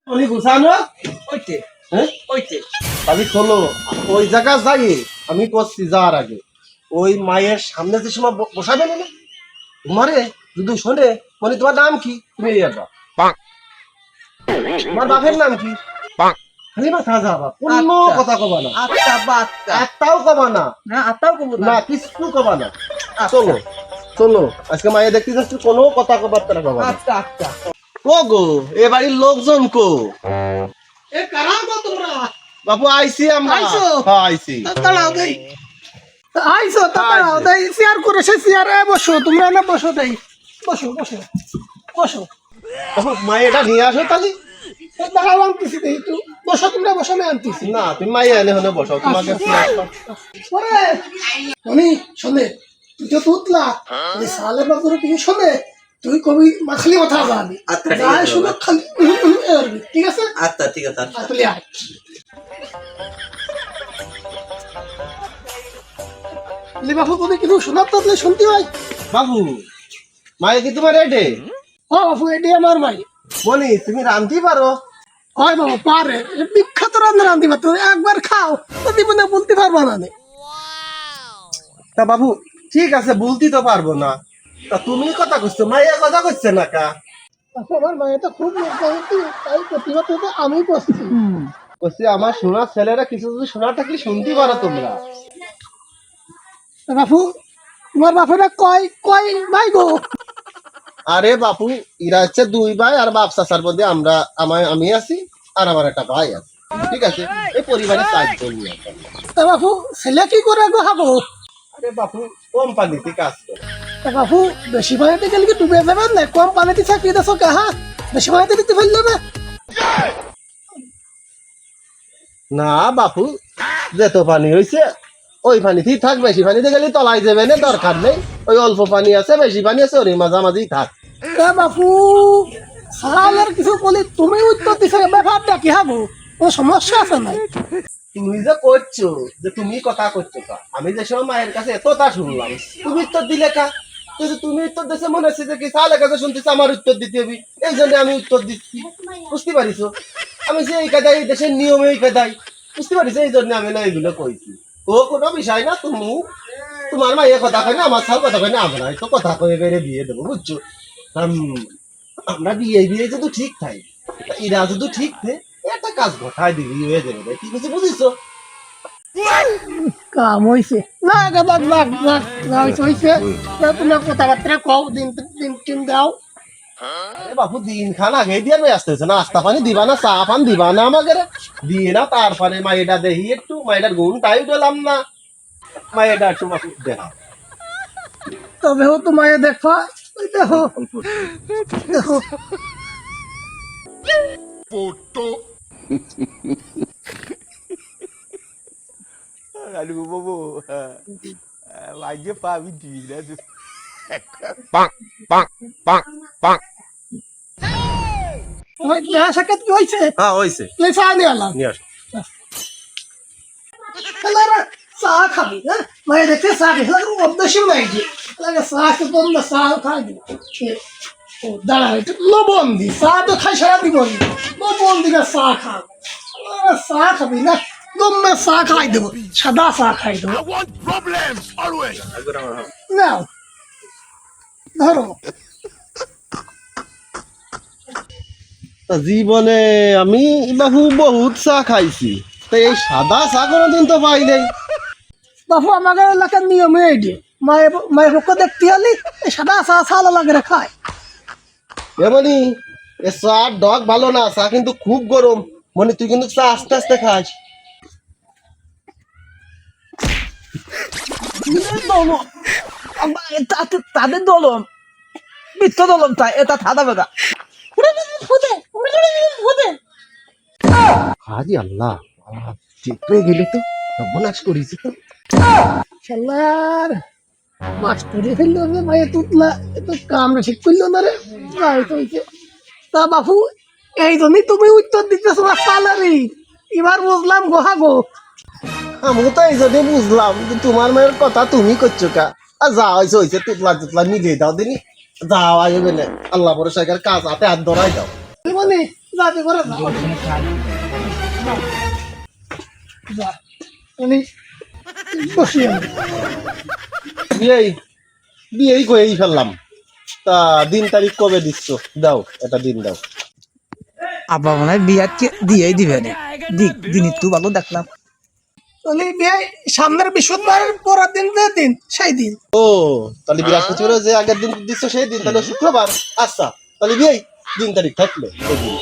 উনি গুছানো ওইতে হ্যাঁ ওইতে তাহলে চলো ওই জায়গা যাই আমি করছি যাওয়ার আগে ওই মায়ের সামনে যে সময় বসাবে না তোমারে যদি শোনে মানে তোমার নাম কি তুমি এই যাবা তোমার বাপের নাম কি খালি মাথা যাবা কোনো আচ্ছা। কথা কবা না আত্তা বা আত্তা একটাও কবা না না আত্তাও কবো না না কিছু কবা না আচ্ছা। চলো চলো আজকে মায়ে দেখতে যাচ্ছি কোনো কথা কবার্তা কবা না আচ্ছা আচ্ছা ও গো এ বাড়ির লোকজন কো এ কারা গো তোমরা বাপু আইছি আমরা আইছো? হ্যাঁ আইছি দাঁড়াও দেই আইছো দাঁড়াও দেই শেয়ার করে সে শেয়ারে বসো তোমরা না বসো দেই বসো বসো বসো বাপু মায়ে এটা নিয়ে আসো তাহলে দাঁড়াও আনতেছি দেই একটু বসো তোমরা বসো আমি আনতেছি না তুমি মায়ে এনে হলে বসো তোমাকে ওরে মনি শোনে তুই তো তুতলা এই সালে বাবুর কিছু শোনে তুই কবি খালি কথা যাবি আচ্ছা, ঠিক যাই আছে শুনে বাবা। খালি এরবি, ঠিক আছে আচ্ছা ঠিক আছে আচ্ছা। তুই আয় বাবু যদি কিছু শোনার তো তুই শুনতে হয় বাবু মায়ে কি তোমার এডে ও বাবু এটি আমার ভাই বলি তুমি রাঁধতে পারো হয় বাবা পারে এ বিখ্যাত রান্না রান্ধি পারতো একবার খাও তো জীবনে বলতে পারবা না নে। তা বাবু ঠিক আছে বলতে তো পারবো না তা তুমি কথা করছো মাইয়া কথা করছে না কা বাবু, আমার মায়ের তো খুব মোটামুটি তাই প্রতিভা তো আমি করছি করছে আমার শোনার ছেলেরা কিছু যদি শোনা থাকলে শুনতে পারো তোমরা বাপু তোমার বাপেরা কয় কয় ভাই গো আরে বাপু এরা হচ্ছে দুই ভাই আর বাপ চাচার মধ্যে আমি আছি আর আমার একটা ভাই আছে ঠিক আছে এই পরিবারের চারজন নিয়ে আছে। তা বাপু ছেলে কি করে গো হাবো আরে বাপু কোম্পানিতে কাজ করে তা বাপু বেশি পানিতে গেলে কি ডুবে যাবেন না কম পানিতে চাকরি দেছো কে হ্যাঁ বেশি পানিতে দিতে পারলো না না বাপু যেত পানি হয়েছে ওই পানিতেই থাক বেশি পানিতে গেলে তলায় যাবে না দরকার নেই ওই অল্প পানি আছে বেশি পানি আছে ওর মাঝামাঝি থাক তা বাপু সালালের কিছু বলি তুমি উত্তর দিছো ব্যাপারটা কি হাবো কোনো সমস্যা আছে না তুমি যে করছো যে তুমি কথা করছো তা আমি যে সময় মায়ের কাছে এতটা শুনলাম তুমি উত্তর দিলে কা যদি তুমি উত্তর দিতে মনে হচ্ছে যে কি সালের কাছে শুনতেছে আমার উত্তর দিতে হবে এই জন্য আমি উত্তর দিচ্ছি বুঝতে পারিছো আমি যে এই কাদাই দেশের নিয়মে এই কাদাই বুঝতে পারিছো এই জন্য আমি না এগুলো কইছি ও কোনো বিষয় না তুমি তোমার মায়ের কথা কয় না আমার সাল কথা কয় না আমরা তো কথা কয়ে বেড়ে বিয়ে দেবো বুঝছো আমরা বিয়ে যদি ঠিক থাই এরা যদি ঠিক থাকে একটা কাজ ঘটায় দিবি হয়ে যাবে ঠিক আছে বুঝিছো কাম হইছে না গাবাক বাক বাক না হইছে তোমরা কথাবার্তা কও দিন দিন টিম দাও আরে বাপু দিন খান আগে দিয়ে ব্যস্ত হয়েছে না নাস্তা পানি দিবা না চা পান দিবা না আমাকে দিয়ে না তারপরে মায়েটা দেখি একটু মায়েটার গুণ তাই দিলাম না মায়েটা একটু বাপু দেখা তবে ও তোমায় দেখা ওই দেখো দেখো Aduh, bobo. Wajib Pak Widi dah tu. ওই দেখা সাক্ষাৎ কি হইছে হ্যাঁ হয়েছে লেসা আনি আলাম নিয়ে আসো এলারা চা খাবি হ্যাঁ মায়ের দেখতে চা খাই এলাকা অভ্যাসই নাই যে এলাকা চা খেতে তোমরা চা খাই দিও ও দাঁড়া একটু লবণ দি চা তো খাই সারা দিব লবণ দিকে চা খাও চা খাবি না তোমরা চা খাই দেবো সাদা চা খাই দেবো Want problems always. নাও ধরো তা জীবনে আমি বাবু বহুত চা খাইছি তো এই সাদা চা কোনোদিন তো পাই নাই বাপু আমাদের এলাকার নিয়মে এই দিয়ে মায়ের পক্ষ দেখতে হলে এই সাদা চা ছালা লাগে খায় এমনি এ চার ডগ ভালো না চা কিন্তু খুব গরম মনে তুই কিন্তু চা আস্তে আস্তে খাস তাদের দলম মিথ্য দলম তাই এটা থাদা বেদা হাজি আল্লাহ ঠিক হয়ে গেলে তো সর্বনাশ করেছি তো শালার মাস্টারি ফেললো রে মায়ের তুতলা এত কামড়ে ঠিক করলো না রে তা বাপু এই জন্যই তুমি উত্তর দিতেছো না সালারি এবার বুঝলাম গোহা গো আমি তো এই জন্য বুঝলাম যে তোমার মেয়ের কথা তুমি করছো কা আর যা হয়েছে হয়েছে তুতলা তুতলা মিলিয়ে দাও দিনি যাও আসবে না আল্লাহ ভরসা কাজ হাতে হাত ধরাই দাও মানে যাতে করে যা মানে বসিয়ে বিয়েই বিয়েই করেই ফেললাম। তা দিন তারিখ কবে দিচ্ছ? দাও, এটা দিন দাও। আব্বা মনে হয় বিয়াতকে দিয়েই দিবে না। দিন একটু ভালো দেখলাম। মানে বিয়ে সামনের বৃহস্পতিবারের পরের দিন যে দিন সেই দিন। ও তাহলে বৃহস্পতিবার যে আগের দিন দিচ্ছ সেই দিন, তাহলে শুক্রবার। আচ্ছা তাহলে বিয়েই দিন তারিখ থাকলো ওই দিন।